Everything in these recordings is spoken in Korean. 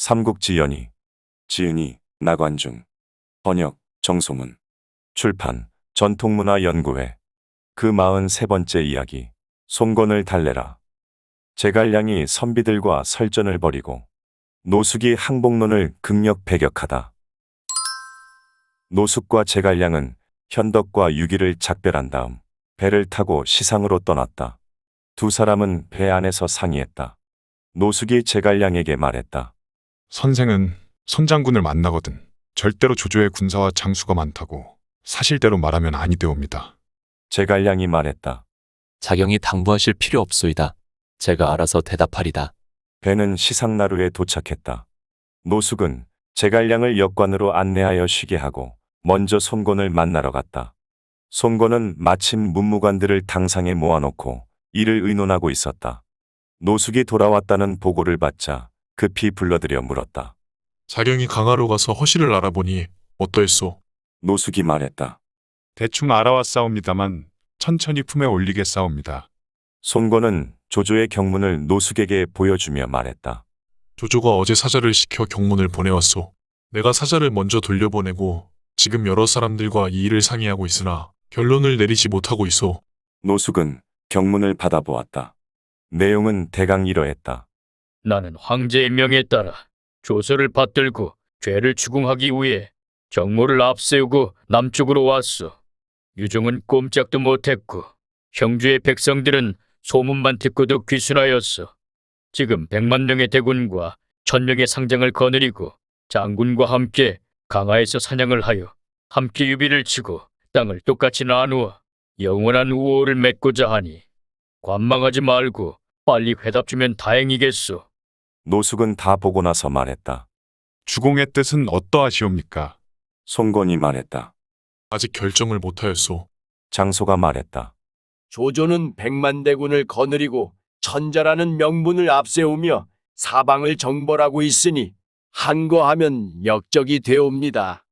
삼국지연의. 지은이, 나관중. 번역, 정소문. 출판, 전통문화연구회. 그 43번째 이야기. 손권을 달래라. 제갈량이 선비들과 설전을 벌이고 노숙이 항복론을 극력 배격하다. 노숙과 제갈량은 현덕과 유기를 작별한 다음 배를 타고 시상으로 떠났다. 두 사람은 배 안에서 상의했다. 노숙이 제갈량에게 말했다. 선생은 손장군을 만나거든 절대로 조조의 군사와 장수가 많다고 사실대로 말하면 아니되옵니다. 제갈량이 말했다. 자경이 당부하실 필요 없소이다. 제가 알아서 대답하리다. 배는 시상나루에 도착했다. 노숙은 제갈량을 역관으로 안내하여 쉬게 하고 먼저 손권을 만나러 갔다. 손권은 마침 문무관들을 당상에 모아놓고 이를 의논하고 있었다. 노숙이 돌아왔다는 보고를 받자 급히 불러들여 물었다. 자경이 강화로 가서 허실을 알아보니 어떠했소? 노숙이 말했다. 대충 알아왔사옵니다만 천천히 품에 올리겠사옵니다. 손권은 조조의 경문을 노숙에게 보여주며 말했다. 조조가 어제 사자를 시켜 경문을 보내왔소. 내가 사자를 먼저 돌려보내고 지금 여러 사람들과 이 일을 상의하고 있으나 결론을 내리지 못하고 있소. 노숙은 경문을 받아보았다. 내용은 대강 이러했다. 나는 황제의 명에 따라 조서를 받들고 죄를 추궁하기 위해 정모를 앞세우고 남쪽으로 왔어. 유종은 꼼짝도 못했고 형주의 백성들은 소문만 듣고도 귀순하였어. 지금 100만 명의 대군과 1000명의 상장을 거느리고 장군과 함께 강화에서 사냥을 하여 함께 유비를 치고 땅을 똑같이 나누어 영원한 우호를 맺고자 하니 관망하지 말고 빨리 회답 주면 다행이겠소. 노숙은 다 보고 나서 말했다. 주공의 뜻은 어떠하시옵니까? 손권이 말했다. 아직 결정을 못하였소. 장소가 말했다. 조조는 100만 대군을 거느리고 천자라는 명분을 앞세우며 사방을 정벌하고 있으니 한거하면 역적이 되옵니다.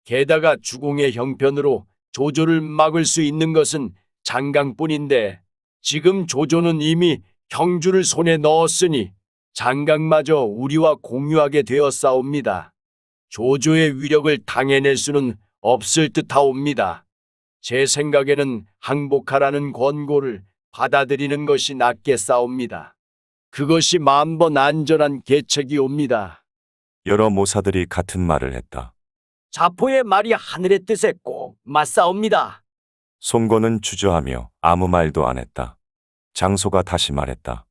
게다가 주공의 형편으로 조조를 막을 수 있는 것은 장강뿐인데 지금 조조는 이미 형주를 손에 넣었으니 장강마저 우리와 공유하게 되었사옵니다. 조조의 위력을 당해낼 수는 없을 듯하옵니다. 제 생각에는 항복하라는 권고를 받아들이는 것이 낫겠사옵니다. 그것이 만번 안전한 계책이옵니다. 여러 모사들이 같은 말을 했다. 자포의 말이 하늘의 뜻에 꼭 맞사옵니다. 손권은 주저하며 아무 말도 안 했다. 장소가 다시 말했다.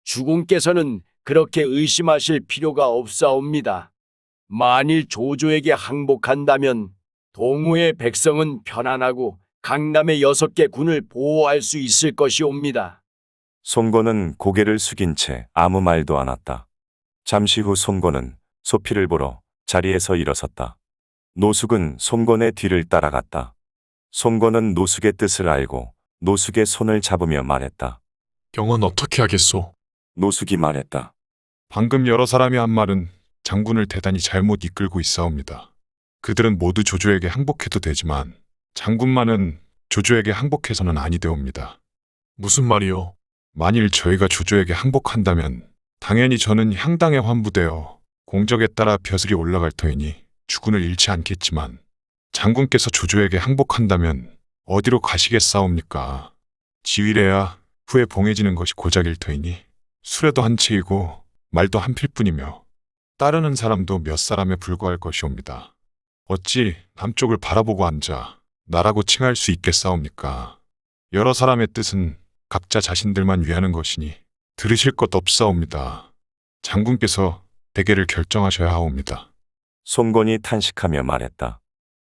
주공께서는 그렇게 의심하실 필요가 없사옵니다. 만일 조조에게 항복한다면 동호의 백성은 편안하고 강남의 6개 군을 보호할 수 있을 것이옵니다. 손권은 고개를 숙인 채 아무 말도 않았다. 잠시 후 손권은 소피를 보러 자리에서 일어섰다. 노숙은 손권의 뒤를 따라갔다. 손권은 노숙의 뜻을 알고 노숙의 손을 잡으며 말했다. 경은 어떻게 하겠소? 노숙이 말했다. 방금 여러 사람이 한 말은 장군을 대단히 잘못 이끌고 있사옵니다. 그들은 모두 조조에게 항복해도 되지만 장군만은 조조에게 항복해서는 아니되옵니다. 무슨 말이요? 만일 저희가 조조에게 항복한다면 당연히 저는 향당에 환부되어 공적에 따라 벼슬이 올라갈 터이니 주군을 잃지 않겠지만 장군께서 조조에게 항복한다면 어디로 가시겠사옵니까? 지위래야 후에 봉해지는 것이 고작일 터이니 수레도 한 채이고 말도 한 필뿐이며 따르는 사람도 몇 사람에 불과할 것이옵니다. 어찌 남쪽을 바라보고 앉아 나라고 칭할 수 있겠사옵니까? 여러 사람의 뜻은 각자 자신들만 위하는 것이니 들으실 것 없사옵니다. 장군께서 대계를 결정하셔야 하옵니다. 손권이 탄식하며 말했다.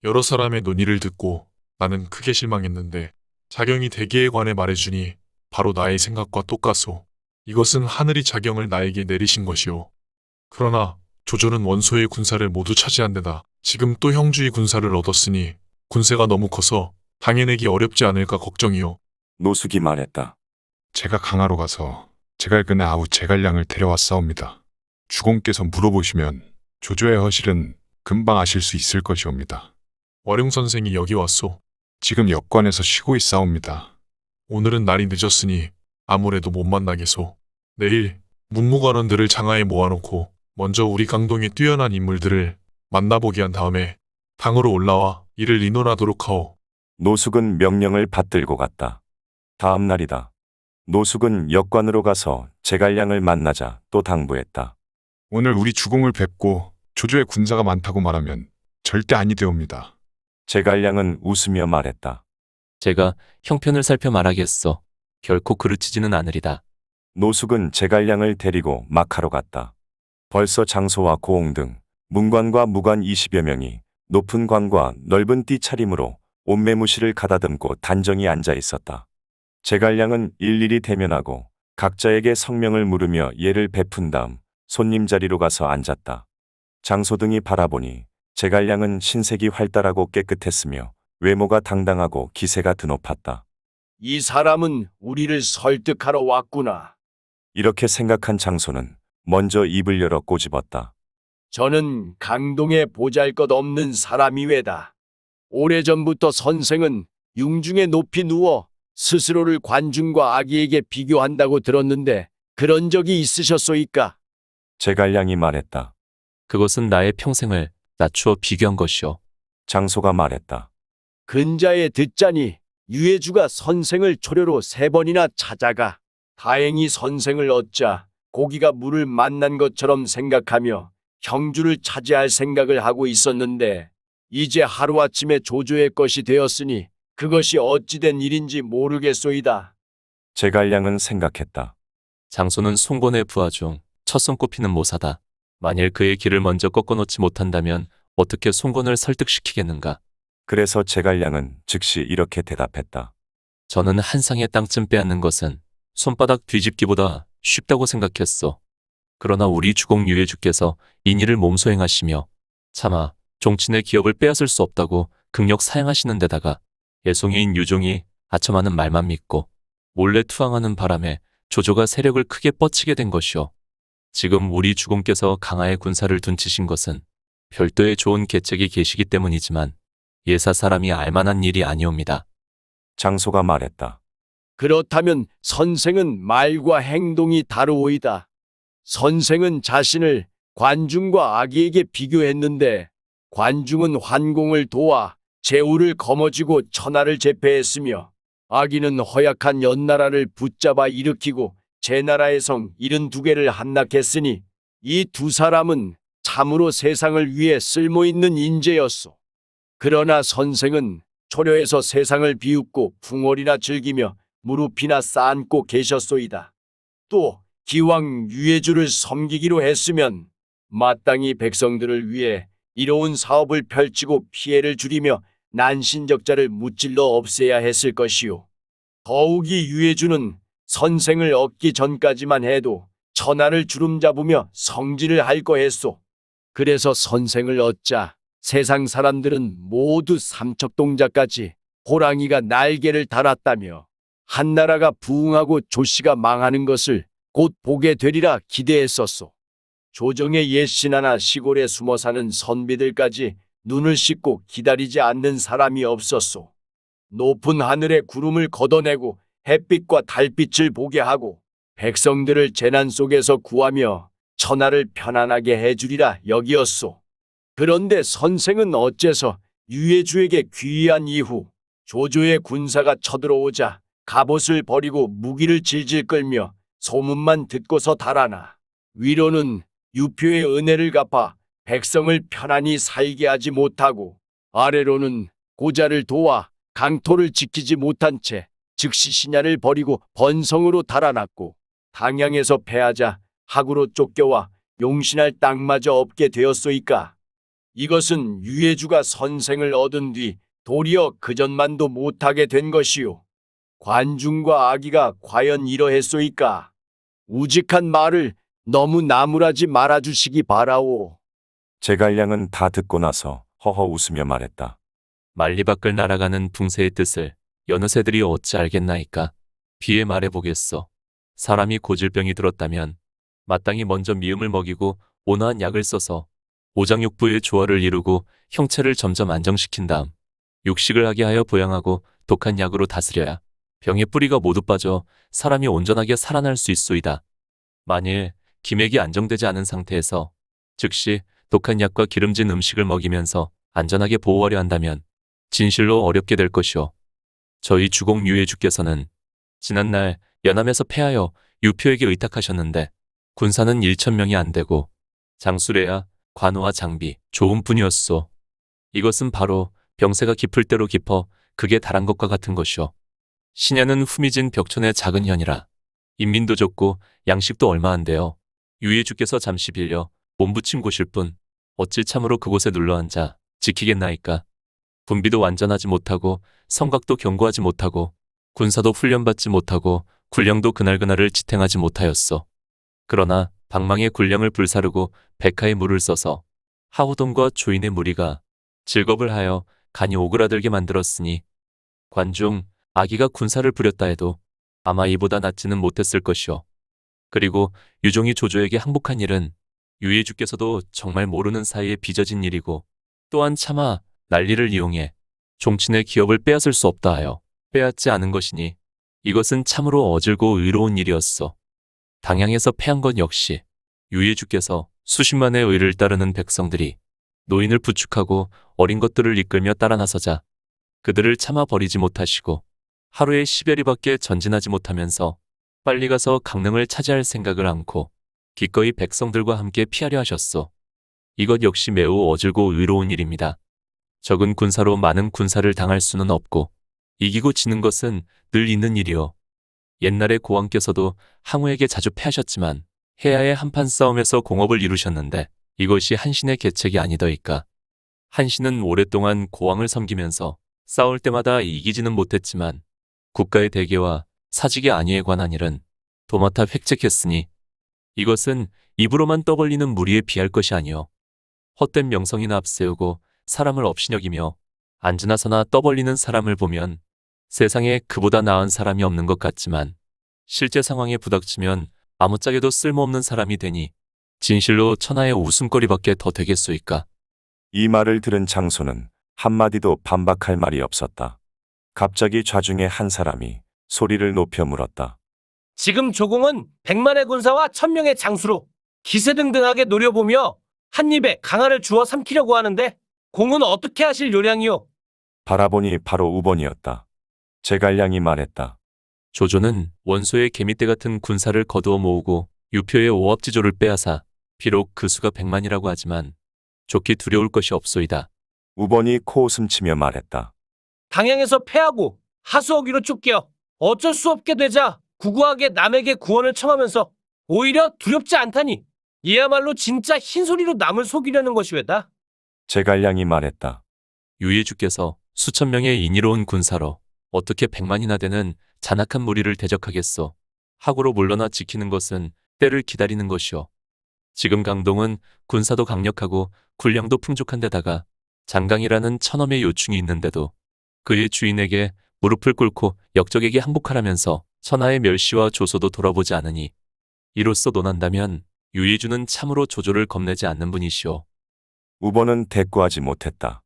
여러 사람의 논의를 듣고 나는 크게 실망했는데 자경이 대계에 관해 말해주니 바로 나의 생각과 똑같소. 이것은 하늘이 자경을 나에게 내리신 것이오. 그러나 조조는 원소의 군사를 모두 차지한 데다 지금 또 형주의 군사를 얻었으니 군세가 너무 커서 당해내기 어렵지 않을까 걱정이오. 노숙이 말했다. 제가 강화로 가서 제갈근의 아우 제갈량을 데려왔사옵니다. 주공께서 물어보시면 조조의 허실은 금방 아실 수 있을 것이옵니다. 와룡 선생이 여기 왔소. 지금 역관에서 쉬고 있사옵니다. 오늘은 날이 늦었으니 아무래도 못 만나겠소. 내일 문무관원들을 장하에 모아놓고 먼저 우리 강동의 뛰어난 인물들을 만나보게 한 다음에 당으로 올라와 이를 의논하도록 하오. 노숙은 명령을 받들고 갔다. 다음 날이다. 노숙은 역관으로 가서 제갈량을 만나자 또 당부했다. 오늘 우리 주공을 뵙고 조조의 군사가 많다고 말하면 절대 아니 되옵니다. 제갈량은 웃으며 말했다. 제가 형편을 살펴 말하겠소. 결코 그르치지는 않으리다. 노숙은 제갈량을 데리고 막하러 갔다. 벌써 장소와 고흥 등 문관과 무관 20여 명이 높은 관과 넓은 띠차림으로 옷매무시를 가다듬고 단정히 앉아 있었다. 제갈량은 일일이 대면하고 각자에게 성명을 물으며 예를 베푼 다음 손님 자리로 가서 앉았다. 장소등이 바라보니 제갈량은 신색이 활달하고 깨끗했으며 외모가 당당하고 기세가 드높았다. 이 사람은 우리를 설득하러 왔구나. 이렇게 생각한 장소는 먼저 입을 열어 꼬집었다. 저는 강동에 보잘것없는 사람이외다. 오래전부터 선생은 융중에 높이 누워 스스로를 관중과 아기에게 비교한다고 들었는데 그런 적이 있으셨소이까? 제갈량이 말했다. 그것은 나의 평생을 낮추어 비교한 것이오. 장소가 말했다. 근자에 듣자니 유해주가 선생을 초려로 3번이나 찾아가 다행히 선생을 얻자 고기가 물을 만난 것처럼 생각하며 형주를 차지할 생각을 하고 있었는데 이제 하루아침에 조조의 것이 되었으니 그것이 어찌된 일인지 모르겠소이다. 제갈량은 생각했다. 장소는 송곤의 부하 중 첫 손꼽히는 모사다. 만일 그의 길을 먼저 꺾어놓지 못한다면 어떻게 송곤을 설득시키겠는가? 그래서 제갈량은 즉시 이렇게 대답했다. 저는 한 상의 땅쯤 빼앗는 것은 손바닥 뒤집기보다 쉽다고 생각했소. 그러나 우리 주공 유해주께서 인의를 몸소 행하시며 차마 종친의 기업을 빼앗을 수 없다고 극력 사양하시는 데다가 애송이인 유종이 아첨하는 말만 믿고 몰래 투항하는 바람에 조조가 세력을 크게 뻗치게 된 것이오. 지금 우리 주공께서 강하의 군사를 둔치신 것은 별도의 좋은 계책이 계시기 때문이지만 예사 사람이 알만한 일이 아니옵니다. 장소가 말했다. 그렇다면 선생은 말과 행동이 다르오이다. 선생은 자신을 관중과 아기에게 비교했는데 관중은 환공을 도와 제우를 거머쥐고 천하를 제패했으며 아기는 허약한 연나라를 붙잡아 일으키고 제나라의 성 72개를 함락했으니 이 두 사람은 참으로 세상을 위해 쓸모있는 인재였소. 그러나 선생은 초려에서 세상을 비웃고 풍월이나 즐기며 무릎이나 쌓고 계셨소이다. 또 기왕 유해주를 섬기기로 했으면 마땅히 백성들을 위해 이로운 사업을 펼치고 피해를 줄이며 난신적자를 무찔러 없애야 했을 것이오. 더욱이 유해주는 선생을 얻기 전까지만 해도 천하를 주름잡으며 성질을 할 거했소. 그래서 선생을 얻자 세상 사람들은 모두 삼척동자까지 호랑이가 날개를 달았다며 한나라가 부흥하고 조씨가 망하는 것을 곧 보게 되리라 기대했었소. 조정의 옛신하나 시골에 숨어 사는 선비들까지 눈을 씻고 기다리지 않는 사람이 없었소. 높은 하늘의 구름을 걷어내고 햇빛과 달빛을 보게 하고 백성들을 재난 속에서 구하며 천하를 편안하게 해주리라 여기었소. 그런데 선생은 어째서 유해주에게 귀의한 이후 조조의 군사가 쳐들어오자 갑옷을 버리고 무기를 질질 끌며 소문만 듣고서 달아나 위로는 유표의 은혜를 갚아 백성을 편안히 살게 하지 못하고 아래로는 고자를 도와 강토를 지키지 못한 채 즉시 신야를 버리고 번성으로 달아났고 당양에서 패하자 학으로 쫓겨와 용신할 땅마저 없게 되었소이까. 이것은 유해주가 선생을 얻은 뒤 도리어 그전만도 못하게 된 것이요. 관중과 아기가 과연 이러했소이까. 우직한 말을 너무 나무라지 말아주시기 바라오. 제갈량은 다 듣고 나서 허허 웃으며 말했다. 만리 밖을 날아가는 붕새의 뜻을 여느 새들이 어찌 알겠나이까. 비에 말해보겠소. 사람이 고질병이 들었다면 마땅히 먼저 미음을 먹이고 온화한 약을 써서 오장육부의 조화를 이루고 형체를 점점 안정시킨 다음 육식을 하게 하여 보양하고 독한 약으로 다스려야 병의 뿌리가 모두 빠져 사람이 온전하게 살아날 수 있소이다. 만일 기맥이 안정되지 않은 상태에서 즉시 독한 약과 기름진 음식을 먹이면서 안전하게 보호하려 한다면 진실로 어렵게 될 것이오. 저희 주공 유해주께서는 지난날 연암에서 패하여 유표에게 의탁하셨는데 군사는 1,000명이 안 되고 장수래야 관우와 장비 좋은 뿐이었소. 이것은 바로 병세가 깊을 대로 깊어 극에 달한 것과 같은 것이오. 신야는 후미진 벽촌의 작은 현이라 인민도 적고 양식도 얼마 안 돼요. 유해주께서 잠시 빌려 몸붙인 곳일 뿐 어찌 참으로 그곳에 눌러앉아 지키겠나이까. 군비도 완전하지 못하고 성곽도 견고하지 못하고 군사도 훈련받지 못하고 군량도 그날그날을 지탱하지 못하였소. 그러나 방망의 군량을 불사르고 백하의 물을 써서 하호동과 조인의 무리가 즐겁을 하여 간이 오그라들게 만들었으니 관중 아기가 군사를 부렸다 해도 아마 이보다 낫지는 못했을 것이오. 그리고 유종이 조조에게 항복한 일은 유해주께서도 정말 모르는 사이에 빚어진 일이고 또한 차마 난리를 이용해 종친의 기업을 빼앗을 수 없다 하여 빼앗지 않은 것이니 이것은 참으로 어질고 의로운 일이었어. 당양에서 패한 것 역시 유해주께서 수십만의 의를 따르는 백성들이 노인을 부축하고 어린 것들을 이끌며 따라 나서자 그들을 참아 버리지 못하시고 하루에 10여리밖에 전진하지 못하면서 빨리 가서 강릉을 차지할 생각을 않고 기꺼이 백성들과 함께 피하려 하셨소. 이것 역시 매우 어질고 의로운 일입니다. 적은 군사로 많은 군사를 당할 수는 없고 이기고 지는 것은 늘 있는 일이요. 옛날에 고왕께서도 항우에게 자주 패하셨지만 해야의 한판 싸움에서 공업을 이루셨는데 이것이 한신의 계책이 아니더이까. 한신은 오랫동안 고왕을 섬기면서 싸울 때마다 이기지는 못했지만 국가의 대계와 사직의 안위에 관한 일은 도맡아 획책했으니 이것은 입으로만 떠벌리는 무리에 비할 것이 아니요. 헛된 명성이나 앞세우고 사람을 업신여기며 앉으나 서나 떠벌리는 사람을 보면 세상에 그보다 나은 사람이 없는 것 같지만 실제 상황에 부닥치면 아무짝에도 쓸모없는 사람이 되니 진실로 천하의 웃음거리밖에 더 되겠소이까. 이 말을 들은 장소는 한마디도 반박할 말이 없었다. 갑자기 좌중에 한 사람이 소리를 높여 물었다. 지금 조공은 100만의 군사와 1,000명의 장수로 기세등등하게 노려보며 한 입에 강화를 주워 삼키려고 하는데 공은 어떻게 하실 요량이오? 바라보니 바로 우번이었다. 제갈량이 말했다. 조조는 원소의 개미떼 같은 군사를 거두어 모으고 유표의 오합지조를 빼앗아 비록 그 수가 100만이라고 하지만 좋게 두려울 것이 없소이다. 우번이 코웃음치며 말했다. 당양에서 패하고 하수어기로 쫓겨 어쩔 수 없게 되자 구구하게 남에게 구원을 청하면서 오히려 두렵지 않다니 이야말로 진짜 흰소리로 남을 속이려는 것이 왜다? 제갈량이 말했다. 유예주께서 수천 명의 인의로운 군사로 어떻게 100만이나 되는 잔악한 무리를 대적하겠소. 하고로 물러나 지키는 것은 때를 기다리는 것이오. 지금 강동은 군사도 강력하고 군량도 풍족한 데다가 장강이라는 천엄의 요충이 있는데도 그의 주인에게 무릎을 꿇고 역적에게 항복하라면서 천하의 멸시와 조소도 돌아보지 않으니 이로써 논한다면 유예주는 참으로 조조를 겁내지 않는 분이시오. 우번은 대꾸하지 못했다.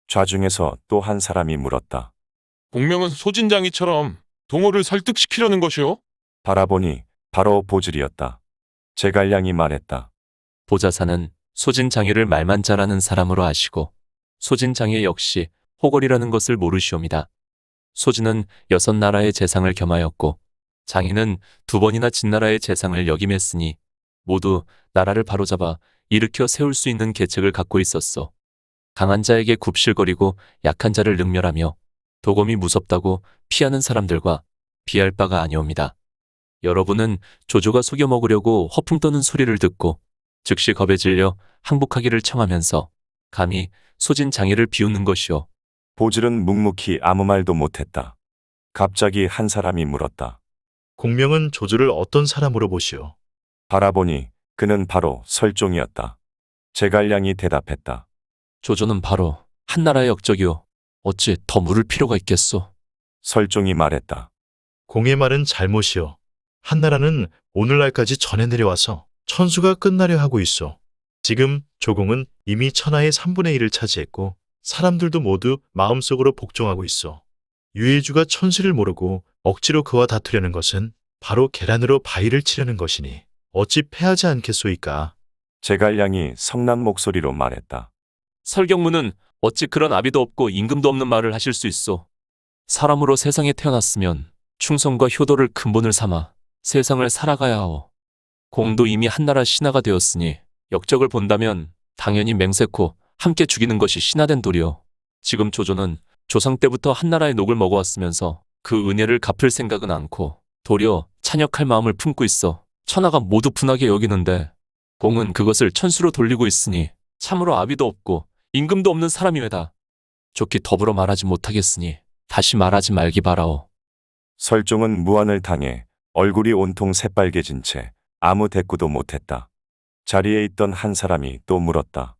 좌중에서 또 한 사람이 물었다. 공명은 소진장이처럼 동호를 설득시키려는 것이오? 바라보니 바로 보질이었다. 제갈량이 말했다. 보자사는 소진장애를 말만 잘하는 사람으로 아시고 소진장애 역시 호걸이라는 것을 모르시옵니다. 소진은 6나라의 재상을 겸하였고 장애는 2번이나 진나라의 재상을 역임했으니 모두 나라를 바로잡아 일으켜 세울 수 있는 계책을 갖고 있었소. 강한 자에게 굽실거리고 약한 자를 능멸하며 도검이 무섭다고 피하는 사람들과 비할 바가 아니옵니다. 여러분은 조조가 속여 먹으려고 허풍 떠는 소리를 듣고 즉시 겁에 질려 항복하기를 청하면서 감히 소진 장애를 비웃는 것이오. 보질은 묵묵히 아무 말도 못했다. 갑자기 한 사람이 물었다. 공명은 조조를 어떤 사람으로 보시오? 바라보니 그는 바로 설종이었다. 제갈량이 대답했다. 조조는 바로 한나라의 역적이오. 어찌 더 물을 필요가 있겠소. 설종이 말했다. 공의 말은 잘못이오. 한나라는 오늘날까지 전해 내려와서 천수가 끝나려 하고 있어. 지금 조공은 이미 천하의 3분의 1을 차지했고 사람들도 모두 마음속으로 복종하고 있어. 유해주가 천실을 모르고 억지로 그와 다투려는 것은 바로 계란으로 바위를 치려는 것이니 어찌 패하지 않겠소이까. 제갈량이 성난 목소리로 말했다. 설경무는 어찌 그런 아비도 없고 임금도 없는 말을 하실 수 있소. 사람으로 세상에 태어났으면 충성과 효도를 근본을 삼아 세상을 살아가야 하오. 공도 이미 한나라 신하가 되었으니 역적을 본다면 당연히 맹세코 함께 죽이는 것이 신하된 도리요. 지금 조조는 조상 때부터 한나라의 녹을 먹어왔으면서 그 은혜를 갚을 생각은 않고 도리어 찬역할 마음을 품고 있어 천하가 모두 분하게 여기는데 공은 그것을 천수로 돌리고 있으니 참으로 아비도 없고 임금도 없는 사람이외다. 좋게 더불어 말하지 못하겠으니 다시 말하지 말기 바라오. 설종은 무안을 당해 얼굴이 온통 새빨개진 채 아무 대꾸도 못했다. 자리에 있던 한 사람이 또 물었다.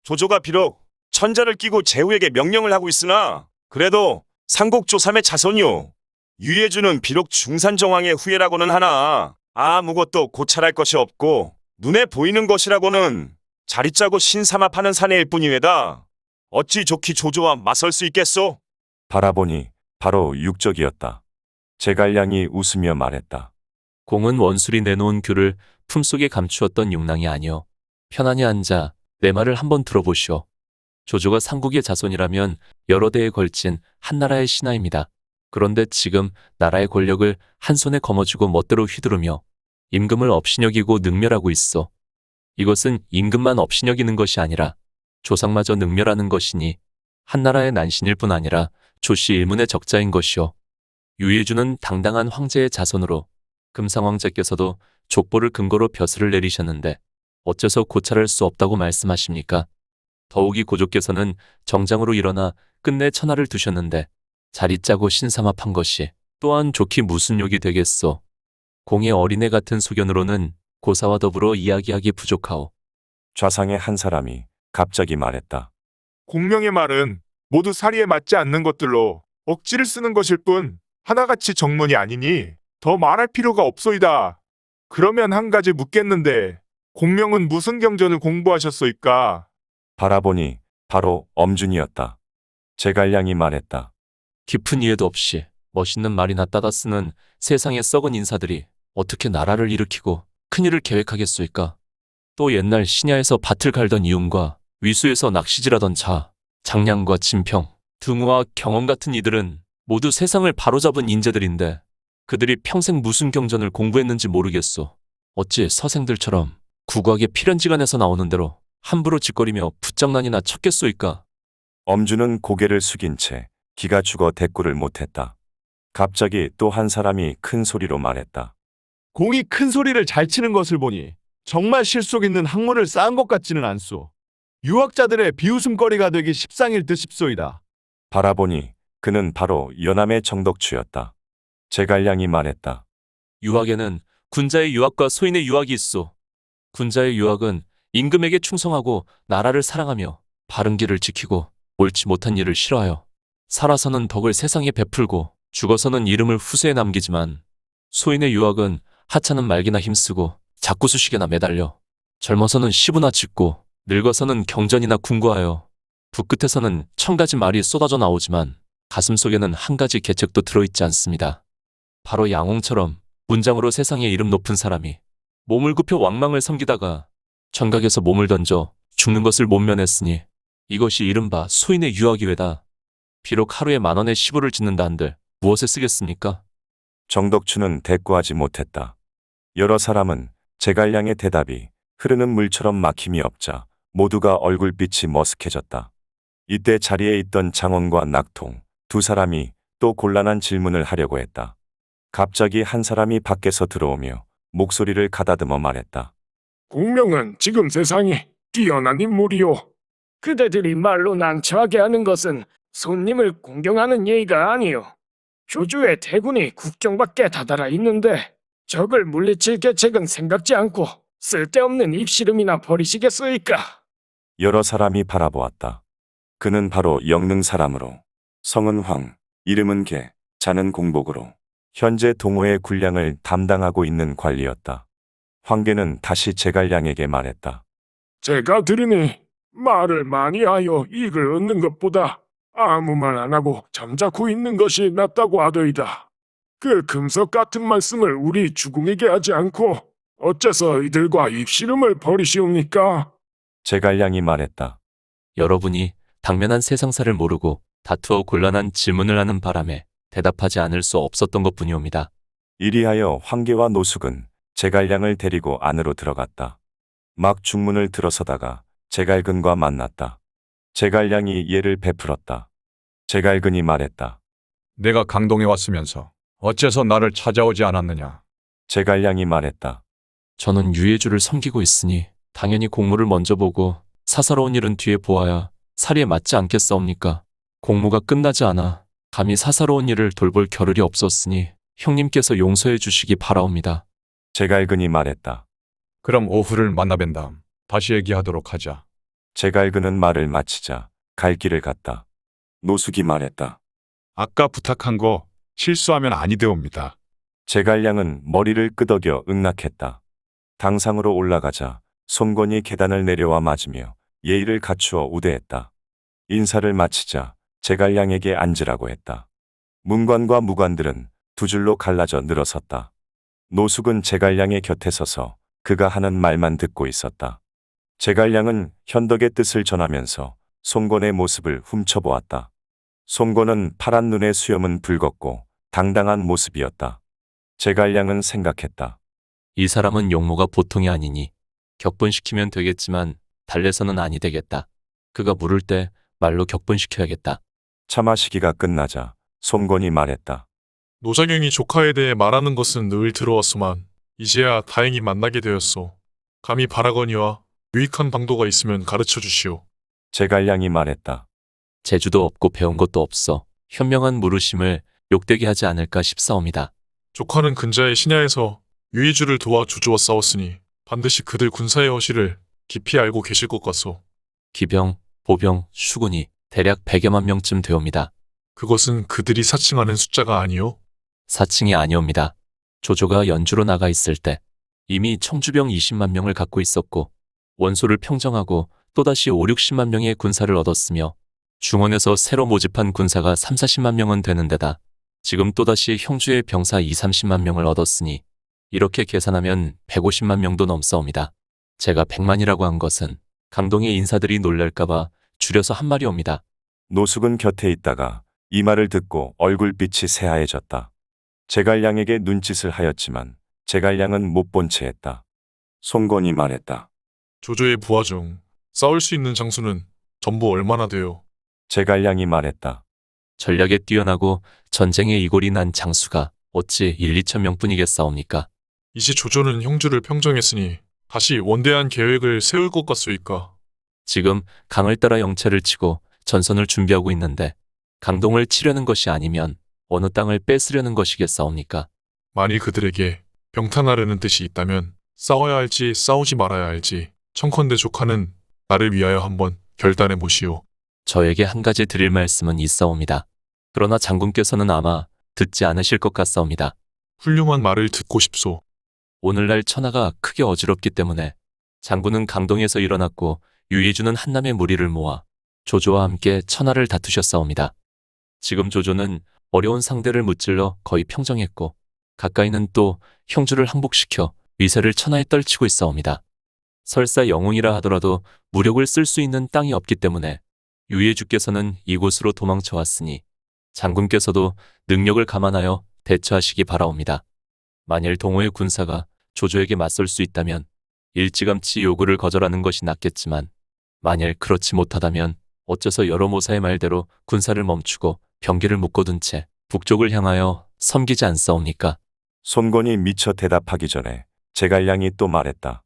조조가 비록 천자를 끼고 제후에게 명령을 하고 있으나 그래도 삼국조삼의 자손이요. 유예주는 비록 중산정왕의 후예라고는 하나 아무것도 고찰할 것이 없고 눈에 보이는 것이라고는 자리 짜고 신삼합하는 사내일 뿐이외다. 어찌 좋기 조조와 맞설 수 있겠소? 바라보니 바로 육적이었다. 제갈량이 웃으며 말했다. 공은 원술이 내놓은 귤을 품속에 감추었던 육랑이 아니오. 편안히 앉아 내 말을 한번 들어보시오. 조조가 삼국의 자손이라면 여러 대에 걸친 한나라의 신하입니다. 그런데 지금 나라의 권력을 한 손에 거머쥐고 멋대로 휘두르며 임금을 업신여기고 능멸하고 있어. 이것은 임금만 업신여기는 것이 아니라 조상마저 능멸하는 것이니 한나라의 난신일 뿐 아니라 조씨 일문의 적자인 것이오. 유예주는 당당한 황제의 자손으로 금상왕자께서도 족보를 근거로 벼슬을 내리셨는데 어째서 고찰할 수 없다고 말씀하십니까? 더욱이 고조께서는 정장으로 일어나 끝내 천하를 두셨는데 자리 짜고 신삼합한 것이 또한 좋기 무슨 욕이 되겠소. 공의 어린애 같은 소견으로는 고사와 더불어 이야기하기 부족하오. 좌상의 한 사람이 갑자기 말했다. 공명의 말은 모두 사리에 맞지 않는 것들로 억지를 쓰는 것일 뿐 하나같이 정문이 아니니 더 말할 필요가 없소이다. 그러면 한 가지 묻겠는데 공명은 무슨 경전을 공부하셨소이까? 바라보니 바로 엄준이었다. 제갈량이 말했다. 깊은 이해도 없이 멋있는 말이나 따다 쓰는 세상의 썩은 인사들이 어떻게 나라를 일으키고 큰일을 계획하겠소이까? 또 옛날 신야에서 밭을 갈던 이윤과 위수에서 낚시질하던 자, 장량과 진평, 등우와 경험 같은 이들은 모두 세상을 바로잡은 인재들인데 그들이 평생 무슨 경전을 공부했는지 모르겠소. 어찌 서생들처럼 국악의 필연지간에서 나오는 대로 함부로 짓거리며 붓장난이나 쳤겠소이까? 엄준은 고개를 숙인 채 기가 죽어 대꾸를 못했다. 갑자기 또 한 사람이 큰 소리로 말했다. 공이 큰 소리를 잘 치는 것을 보니 정말 실속 있는 학문을 쌓은 것 같지는 않소. 유학자들의 비웃음거리가 되기 십상일 듯 싶소이다. 바라보니 그는 바로 연암의 정덕추였다. 제갈량이 말했다. 유학에는 군자의 유학과 소인의 유학이 있소. 군자의 유학은 임금에게 충성하고 나라를 사랑하며 바른 길을 지키고 옳지 못한 일을 싫어하여 살아서는 덕을 세상에 베풀고 죽어서는 이름을 후세에 남기지만 소인의 유학은 하찮은 말기나 힘쓰고 작구수식에나 매달려 젊어서는 시부나 짓고 늙어서는 경전이나 궁구하여 붓끝에서는 천 가지 말이 쏟아져 나오지만 가슴속에는 한 가지 계책도 들어있지 않습니다. 바로 양홍처럼 문장으로 세상에 이름 높은 사람이 몸을 굽혀 왕망을 섬기다가 천각에서 몸을 던져 죽는 것을 못 면했으니 이것이 이른바 소인의 유학이외다. 비록 하루에 10,000원의 시부를 짓는다 한들 무엇에 쓰겠습니까? 정덕추는 대꾸하지 못했다. 여러 사람은 제갈량의 대답이 흐르는 물처럼 막힘이 없자 모두가 얼굴빛이 머쓱해졌다. 이때 자리에 있던 장원과 낙통 두 사람이 또 곤란한 질문을 하려고 했다. 갑자기 한 사람이 밖에서 들어오며 목소리를 가다듬어 말했다. 공명은 지금 세상에 뛰어난 인물이요. 그대들이 말로 난처하게 하는 것은 손님을 공경하는 예의가 아니요. 조조의 대군이 국경 밖에 다다라 있는데 적을 물리칠 계책은 생각지 않고 쓸데없는 입씨름이나 버리시겠소이까? 여러 사람이 바라보았다. 그는 바로 영능 사람으로 성은 황, 이름은 개, 자는 공복으로 현재 동호의 군량을 담당하고 있는 관리였다. 황계는 다시 제갈량에게 말했다. 제가 들으니 말을 많이 하여 이익을 얻는 것보다 아무 말 안 하고 잠자코 있는 것이 낫다고 하더이다. 그 금석 같은 말씀을 우리 주공에게 하지 않고 어째서 이들과 입씨름을 벌이시옵니까? 제갈량이 말했다. 여러분이 당면한 세상사를 모르고 다투어 곤란한 질문을 하는 바람에 대답하지 않을 수 없었던 것뿐이옵니다. 이리하여 황계와 노숙은 제갈량을 데리고 안으로 들어갔다. 막 중문을 들어서다가 제갈근과 만났다. 제갈량이 예를 베풀었다. 제갈근이 말했다. 내가 강동에 왔으면서 어째서 나를 찾아오지 않았느냐? 제갈량이 말했다. 저는 유해주를 섬기고 있으니 당연히 공무를 먼저 보고 사사로운 일은 뒤에 보아야 사리에 맞지 않겠사옵니까? 공무가 끝나지 않아 감히 사사로운 일을 돌볼 겨를이 없었으니 형님께서 용서해 주시기 바라옵니다. 제갈근이 말했다. 그럼 오후를 만나뵌 다음 다시 얘기하도록 하자. 제갈근은 말을 마치자 갈 길을 갔다. 노숙이 말했다. 아까 부탁한 거 실수하면 아니되옵니다. 제갈량은 머리를 끄덕여 응낙했다. 당상으로 올라가자 손권이 계단을 내려와 맞으며 예의를 갖추어 우대했다. 인사를 마치자 제갈량에게 앉으라고 했다. 문관과 무관들은 두 줄로 갈라져 늘어섰다. 노숙은 제갈량의 곁에 서서 그가 하는 말만 듣고 있었다. 제갈량은 현덕의 뜻을 전하면서 손권의 모습을 훔쳐보았다. 손권은 파란 눈의 수염은 붉었고 당당한 모습이었다. 제갈량은 생각했다. 이 사람은 용모가 보통이 아니니 격분시키면 되겠지만 달래서는 아니 되겠다. 그가 물을 때 말로 격분시켜야겠다. 차 마시기가 끝나자 손권이 말했다. 노자경이 조카에 대해 말하는 것은 늘 들어왔소만 이제야 다행히 만나게 되었소. 감히 바라거니와 유익한 방도가 있으면 가르쳐 주시오. 제갈량이 말했다. 재주도 없고 배운 것도 없어 현명한 물으심을 욕되게 하지 않을까 싶사옵니다. 조카는 근자의 신야에서 유해주를 도와 주주와 싸웠으니 반드시 그들 군사의 허실을 깊이 알고 계실 것 같소. 기병, 보병, 수군이 대략 100여만 명쯤 되옵니다. 그것은 그들이 사칭하는 숫자가 아니오? 사칭이 아니옵니다. 조조가 연주로 나가 있을 때 이미 청주병 20만 명을 갖고 있었고 원소를 평정하고 또다시 5, 60만 명의 군사를 얻었으며 중원에서 새로 모집한 군사가 3, 40만 명은 되는 데다 지금 또다시 형주의 병사 2, 30만 명을 얻었으니 이렇게 계산하면 150만 명도 넘사옵니다. 제가 100만이라고 한 것은 강동의 인사들이 놀랄까봐 줄여서 한 말이옵니다. 노숙은 곁에 있다가 이 말을 듣고 얼굴빛이 새하얘졌다. 제갈량에게 눈짓을 하였지만 제갈량은 못 본 채 했다. 손권이 말했다. 조조의 부하 중 싸울 수 있는 장수는 전부 얼마나 돼요? 제갈량이 말했다. 전략에 뛰어나고 전쟁에 이골이 난 장수가 어찌 1, 2천 명뿐이겠사옵니까? 이제 조조는 형주를 평정했으니 다시 원대한 계획을 세울 것 같소이까? 지금 강을 따라 영차를 치고 전선을 준비하고 있는데 강동을 치려는 것이 아니면 어느 땅을 뺏으려는 것이겠사옵니까? 만일 그들에게 병탄하려는 뜻이 있다면 싸워야 할지 싸우지 말아야 할지 청컨대 조카는 나를 위하여 한번 결단해 보시오. 저에게 한 가지 드릴 말씀은 있사옵니다. 그러나 장군께서는 아마 듣지 않으실 것 같사옵니다. 훌륭한 말을 듣고 싶소. 오늘날 천하가 크게 어지럽기 때문에 장군은 강동에서 일어났고 유해주는 한남의 무리를 모아 조조와 함께 천하를 다투셨사옵니다. 지금 조조는 어려운 상대를 무찔러 거의 평정했고 가까이는 또 형주를 항복시켜 위세를 천하에 떨치고 있사옵니다. 설사 영웅이라 하더라도 무력을 쓸 수 있는 땅이 없기 때문에 유해주께서는 이곳으로 도망쳐 왔으니 장군께서도 능력을 감안하여 대처하시기 바라옵니다. 만일 동호의 군사가 조조에게 맞설 수 있다면 일찌감치 요구를 거절하는 것이 낫겠지만 만일 그렇지 못하다면 어째서 여러 모사의 말대로 군사를 멈추고 병기를 묶어둔 채 북쪽을 향하여 섬기지 않사옵니까? 손권이 미처 대답하기 전에 제갈량이 또 말했다.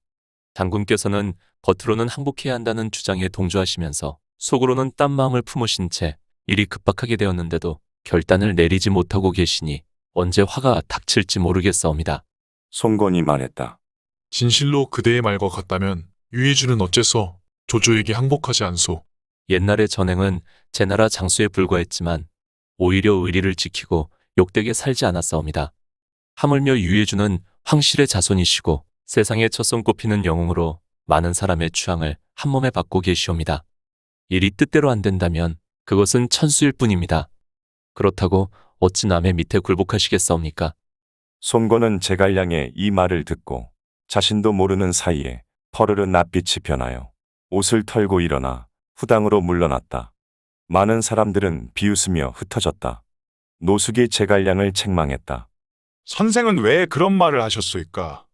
장군께서는 겉으로는 항복해야 한다는 주장에 동조하시면서 속으로는 딴 마음을 품으신 채 일이 급박하게 되었는데도 결단을 내리지 못하고 계시니 언제 화가 닥칠지 모르겠사옵니다. 손권이 말했다. 진실로 그대의 말과 같다면 유해주는 어째서 조조에게 항복하지 않소? 옛날의 전행은 제 나라 장수에 불과했지만 오히려 의리를 지키고 욕되게 살지 않았사옵니다. 하물며 유해주는 황실의 자손이시고 세상에 첫 손꼽히는 영웅으로 많은 사람의 추앙을 한몸에 받고 계시옵니다. 일이 뜻대로 안 된다면 그것은 천수일 뿐입니다. 그렇다고 어찌 남의 밑에 굴복하시겠사옵니까? 손권은 제갈량의 이 말을 듣고 자신도 모르는 사이에 퍼르르 낯빛이 변하여 옷을 털고 일어나 후당으로 물러났다. 많은 사람들은 비웃으며 흩어졌다. 노숙이 제갈량을 책망했다. 선생은 왜 그런 말을 하셨소이까?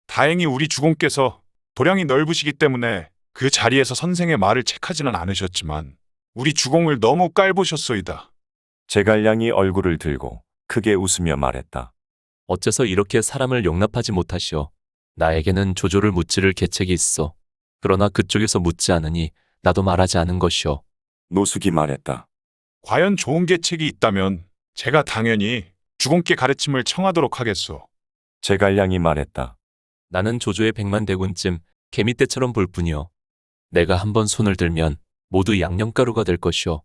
다행히 우리 주공께서 도량이 넓으시기 때문에 그 자리에서 선생의 말을 책하지는 않으셨지만 우리 주공을 너무 깔보셨소이다. 제갈량이 얼굴을 들고 크게 웃으며 말했다. 어째서 이렇게 사람을 용납하지 못하시오. 나에게는 조조를 무찌를 계책이 있어. 그러나 그쪽에서 묻지 않으니 나도 말하지 않은 것이오. 노숙이 말했다. 과연 좋은 계책이 있다면 제가 당연히 주공께 가르침을 청하도록 하겠소. 제갈량이 말했다. 나는 조조의 100만 대군쯤 개미떼처럼 볼 뿐이오. 내가 한번 손을 들면 모두 양념가루가 될 것이오.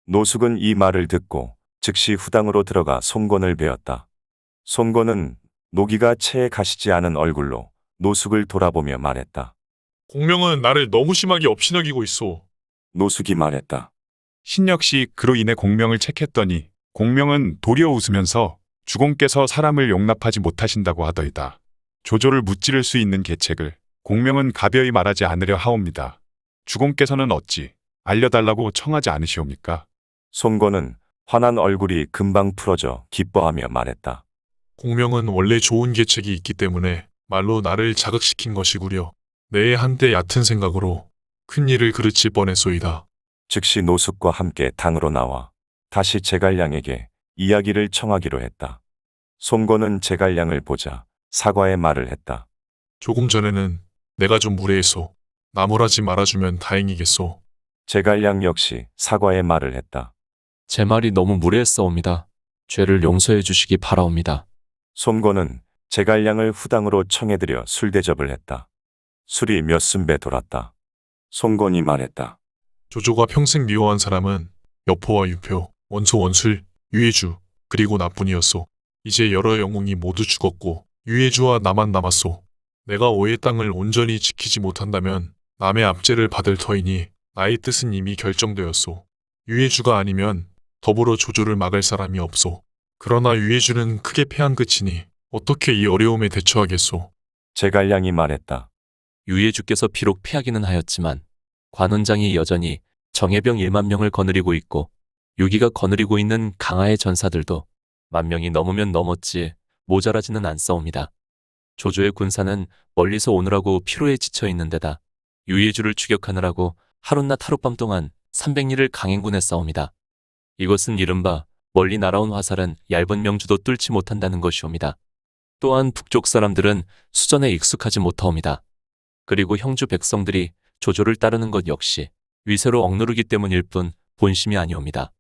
노숙은 이 말을 듣고 즉시 후당으로 들어가 손권을 베었다. 손권은 노기가 채에 가시지 않은 얼굴로 노숙을 돌아보며 말했다. 공명은 나를 너무 심하게 업신여기고 있어. 노숙이 말했다. 신 역시 그로 인해 공명을 책했더니 공명은 도리어 웃으면서 주공께서 사람을 용납하지 못하신다고 하더이다. 조조를 무찌를 수 있는 계책을 공명은 가벼이 말하지 않으려 하옵니다. 주공께서는 어찌 알려달라고 청하지 않으시옵니까? 손권은 환한 얼굴이 금방 풀어져 기뻐하며 말했다. 공명은 원래 좋은 계책이 있기 때문에 말로 나를 자극시킨 것이구려. 내 한때 얕은 생각으로 큰 일을 그르칠 뻔했소이다. 즉시 노숙과 함께 당으로 나와 다시 제갈량에게 이야기를 청하기로 했다. 손권은 제갈량을 보자 사과의 말을 했다. 조금 전에는 내가 좀 무례했소. 나무라지 말아주면 다행이겠소. 제갈량 역시 사과의 말을 했다. 제 말이 너무 무례했사옵니다. 죄를 용서해 주시기 바라옵니다. 손권은 제갈량을 후당으로 청해들여 술대접을 했다. 술이 몇 순배 돌았다. 손권이 말했다. 조조가 평생 미워한 사람은 여포와 유표, 원소 원술, 유해주, 그리고 나뿐이었소. 이제 여러 영웅이 모두 죽었고 유해주와 나만 남았소. 내가 오의 땅을 온전히 지키지 못한다면 남의 압제를 받을 터이니 나의 뜻은 이미 결정되었소. 유해주가 아니면 더불어 조조를 막을 사람이 없소. 그러나 유해주는 크게 패한 끝이니 어떻게 이 어려움에 대처하겠소. 제갈량이 말했다. 유해주께서 비록 패하기는 하였지만 관원장이 여전히 정예병 1만 명을 거느리고 있고 유기가 거느리고 있는 강하의 전사들도 10,000명이 넘으면 넘었지 모자라지는 않사옵니다. 조조의 군사는 멀리서 오느라고 피로에 지쳐 있는 데다 유해주를 추격하느라고 하룻낮 하룻밤 동안 300리를 강행군했사옵니다. 이것은 이른바 멀리 날아온 화살은 얇은 명주도 뚫지 못한다는 것이옵니다. 또한 북쪽 사람들은 수전에 익숙하지 못하옵니다. 그리고 형주 백성들이 조조를 따르는 것 역시 위세로 억누르기 때문일 뿐 본심이 아니옵니다.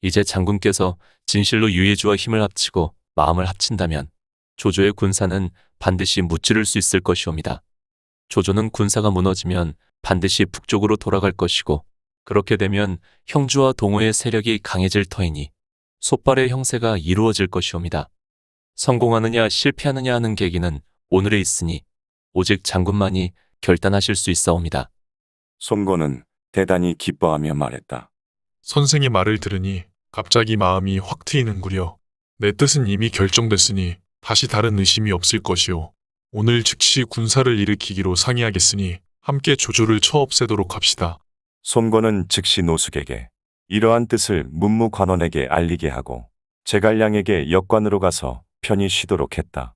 이제 장군께서 진실로 유해주와 힘을 합치고 마음을 합친다면 조조의 군사는 반드시 무찌를 수 있을 것이옵니다. 조조는 군사가 무너지면 반드시 북쪽으로 돌아갈 것이고 그렇게 되면 형주와 동호의 세력이 강해질 터이니 솥발의 형세가 이루어질 것이옵니다. 성공하느냐 실패하느냐 하는 계기는 오늘에 있으니 오직 장군만이 결단하실 수 있사옵니다. 손권은 대단히 기뻐하며 말했다. 선생의 말을 들으니 갑자기 마음이 확 트이는구려. 내 뜻은 이미 결정됐으니 다시 다른 의심이 없을 것이오. 오늘 즉시 군사를 일으키기로 상의하겠으니 함께 조조를 쳐 없애도록 합시다. 손권은 즉시 노숙에게 이러한 뜻을 문무관원에게 알리게 하고 제갈량에게 역관으로 가서 편히 쉬도록 했다.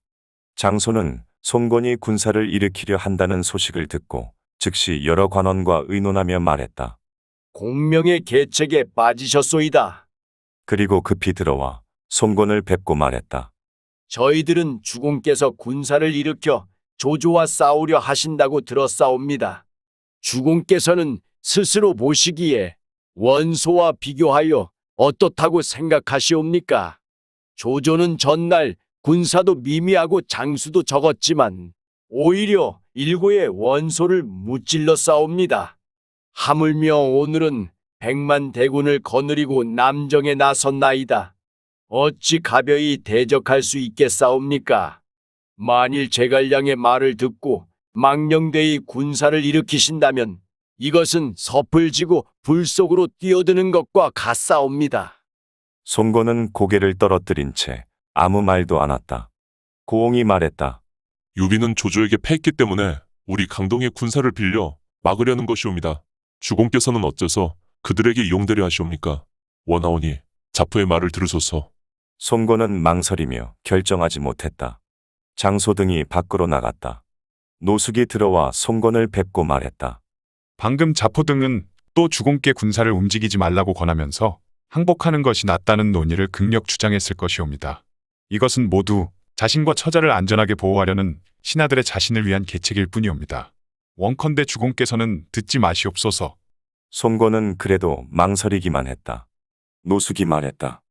장소는 손권이 군사를 일으키려 한다는 소식을 듣고 즉시 여러 관원과 의논하며 말했다. 공명의 계책에 빠지셨소이다. 그리고 급히 들어와 손권을 뵙고 말했다. 저희들은 주공께서 군사를 일으켜 조조와 싸우려 하신다고 들었사옵니다. 주공께서는 스스로 보시기에 원소와 비교하여 어떻다고 생각하시옵니까? 조조는 전날 군사도 미미하고 장수도 적었지만 오히려 일고의 원소를 무찔러 싸웁니다. 하물며 오늘은 100만 대군을 거느리고 남정에 나섰나이다. 어찌 가벼이 대적할 수 있겠사옵니까? 만일 제갈량의 말을 듣고 망령되이 군사를 일으키신다면 이것은 섭을 지고 불 속으로 뛰어드는 것과 같사옵니다. 손권은 고개를 떨어뜨린 채 아무 말도 않았다. 고옹이 말했다. 유비는 조조에게 패했기 때문에 우리 강동의 군사를 빌려 막으려는 것이옵니다. 주공께서는 어째서 그들에게 이용되려 하시옵니까? 원하오니 자포의 말을 들으소서. 송곤은 망설이며 결정하지 못했다. 장소등이 밖으로 나갔다. 노숙이 들어와 송곤을 뵙고 말했다. 방금 자포등은 또 주공께 군사를 움직이지 말라고 권하면서 항복하는 것이 낫다는 논의를 극력 주장했을 것이옵니다. 이것은 모두 자신과 처자를 안전하게 보호하려는 신하들의 자신을 위한 계책일 뿐이옵니다. 원컨대 주공께서는 듣지 마시옵소서. 송곤은 그래도 망설이기만 했다. 노숙이 말했다.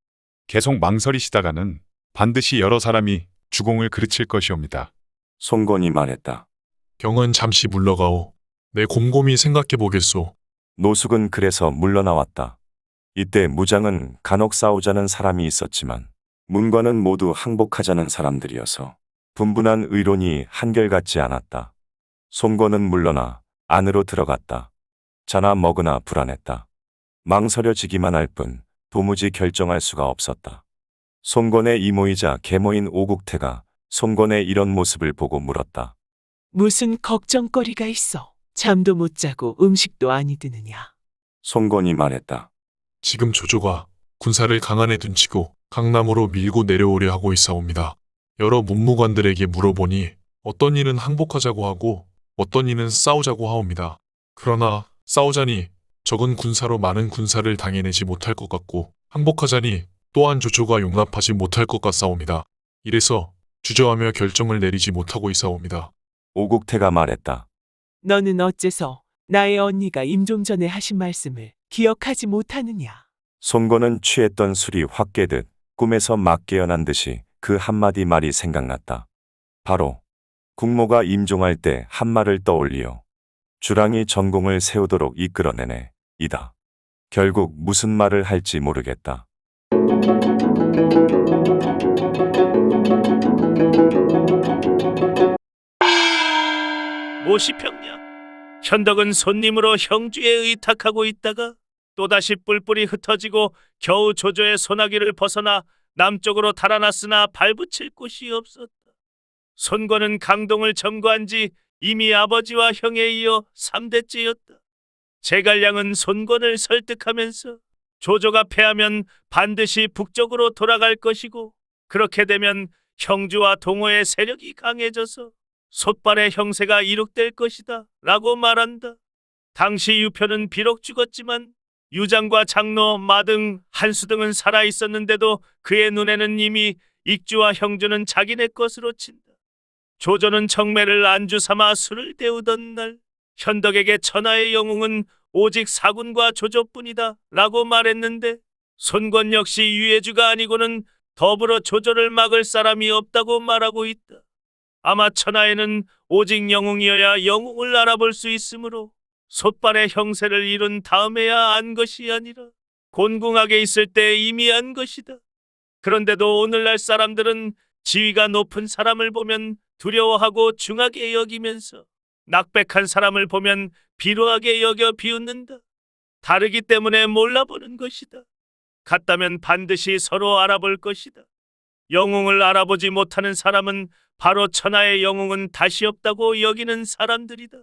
계속 망설이시다가는 반드시 여러 사람이 주공을 그르칠 것이옵니다. 송곤이 말했다. 경은 잠시 물러가오. 내 곰곰이 생각해 보겠소. 노숙은 그래서 물러나왔다. 이때 무장은 간혹 싸우자는 사람이 있었지만 문관은 모두 항복하자는 사람들이어서 분분한 의론이 한결같지 않았다. 송곤은 물러나 안으로 들어갔다. 자나 먹으나 불안했다. 망설여지기만 할 뿐 도무지 결정할 수가 없었다. 송곤의 이모이자 계모인 오국태가 송곤의 이런 모습을 보고 물었다. 무슨 걱정거리가 있어? 잠도 못 자고 음식도 아니 드느냐? 송곤이 말했다. 지금 조조가 군사를 강안에 둔치고 강남으로 밀고 내려오려 하고 있사옵니다. 여러 문무관들에게 물어보니 어떤 일은 항복하자고 하고 어떤 일은 싸우자고 하옵니다. 그러나 싸우자니 적은 군사로 많은 군사를 당해내지 못할 것 같고 항복하자니 또한 조조가 용납하지 못할 것 같사옵니다. 이래서 주저하며 결정을 내리지 못하고 있사옵니다. 오국태가 말했다. 너는 어째서 나의 언니가 임 좀 전에 하신 말씀을 기억하지 못하느냐? 송곤은 취했던 술이 확 깨듯 꿈에서 막 깨어난 듯이 그 한마디 말이 생각났다. 바로 국모가 임종할 때 한 말을 떠올리어 주랑이 전공을 세우도록 이끌어내네 이다. 결국 무슨 말을 할지 모르겠다. 모시평야. 현덕은 손님으로 형주에 의탁하고 있다가 또다시 뿔뿔이 흩어지고 겨우 조조의 소나기를 벗어나 남쪽으로 달아났으나 발붙일 곳이 없었다. 손권은 강동을 점거한 지 이미 아버지와 형에 이어 3대째였다. 제갈량은 손권을 설득하면서 조조가 패하면 반드시 북쪽으로 돌아갈 것이고 그렇게 되면 형주와 동호의 세력이 강해져서 솥발의 형세가 이룩될 것이다 라고 말한다. 당시 유표는 비록 죽었지만 유장과 장로, 마등, 한수 등은 살아있었는데도 그의 눈에는 이미 익주와 형주는 자기네 것으로 친다. 조조는 청매를 안주 삼아 술을 데우던 날 현덕에게 천하의 영웅은 오직 사군과 조조뿐이다 라고 말했는데 손권 역시 유해주가 아니고는 더불어 조조를 막을 사람이 없다고 말하고 있다. 아마 천하에는 오직 영웅이어야 영웅을 알아볼 수 있으므로 솥발의 형세를 이룬 다음에야 안 것이 아니라 곤궁하게 있을 때 이미 안 것이다. 그런데도 오늘날 사람들은 지위가 높은 사람을 보면 두려워하고 중하게 여기면서 낙백한 사람을 보면 비루하게 여겨 비웃는다. 다르기 때문에 몰라보는 것이다. 같다면 반드시 서로 알아볼 것이다. 영웅을 알아보지 못하는 사람은 바로 천하의 영웅은 다시 없다고 여기는 사람들이다.